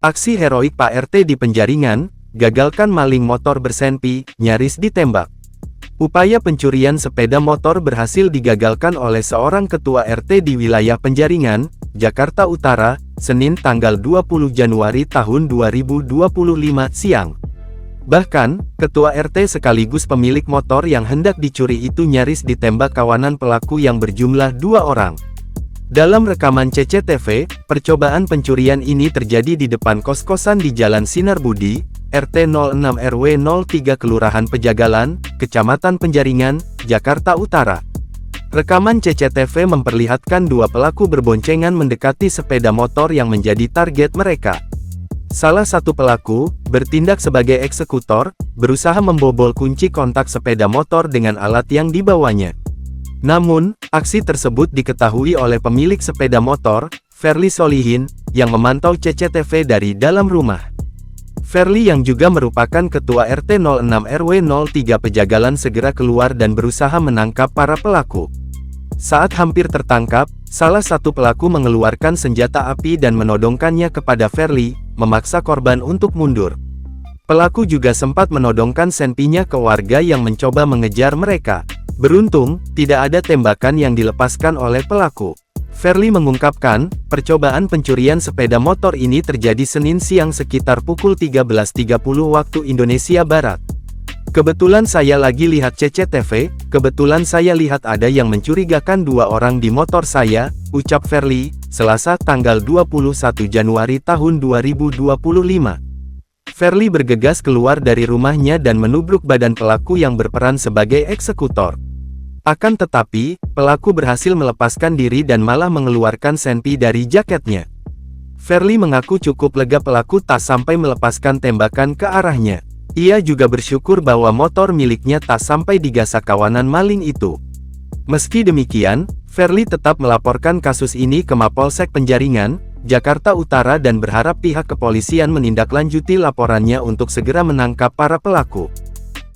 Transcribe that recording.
Aksi heroik Pak RT di Penjaringan, gagalkan maling motor bersenpi, nyaris ditembak. Upaya pencurian sepeda motor berhasil digagalkan oleh seorang ketua RT di wilayah Penjaringan, Jakarta Utara, Senin tanggal 20 Januari tahun 2025 siang. Bahkan, ketua RT sekaligus pemilik motor yang hendak dicuri itu nyaris ditembak kawanan pelaku yang berjumlah 2 orang. Dalam rekaman CCTV, percobaan pencurian ini terjadi di depan kos-kosan di Jalan Sinar Budi, RT 06 RW 03 Kelurahan Pejagalan, Kecamatan Penjaringan, Jakarta Utara. Rekaman CCTV memperlihatkan 2 pelaku berboncengan mendekati sepeda motor yang menjadi target mereka. Salah satu pelaku, bertindak sebagai eksekutor, berusaha membobol kunci kontak sepeda motor dengan alat yang dibawanya. Namun, aksi tersebut diketahui oleh pemilik sepeda motor, Ferly Solihin, yang memantau CCTV dari dalam rumah. Ferly yang juga merupakan ketua RT 06 RW 03 Pejagalan segera keluar dan berusaha menangkap para pelaku. Saat hampir tertangkap, salah satu pelaku mengeluarkan senjata api dan menodongkannya kepada Ferly, memaksa korban untuk mundur. Pelaku juga sempat menodongkan senpinya ke warga yang mencoba mengejar mereka. Beruntung, tidak ada tembakan yang dilepaskan oleh pelaku. Ferly mengungkapkan, percobaan pencurian sepeda motor ini terjadi Senin siang sekitar pukul 13.30 waktu Indonesia Barat. Kebetulan saya lagi lihat CCTV, kebetulan saya lihat ada yang mencurigakan 2 orang di motor saya, ucap Ferly, Selasa tanggal 21 Januari tahun 2025. Ferly bergegas keluar dari rumahnya dan menubruk badan pelaku yang berperan sebagai eksekutor. Akan tetapi, pelaku berhasil melepaskan diri dan malah mengeluarkan senpi dari jaketnya. Ferly mengaku cukup lega pelaku tak sampai melepaskan tembakan ke arahnya. Ia juga bersyukur bahwa motor miliknya tak sampai digasak kawanan maling itu. Meski demikian, Ferly tetap melaporkan kasus ini ke Mapolsek Penjaringan, Jakarta Utara dan berharap pihak kepolisian menindaklanjuti laporannya untuk segera menangkap para pelaku.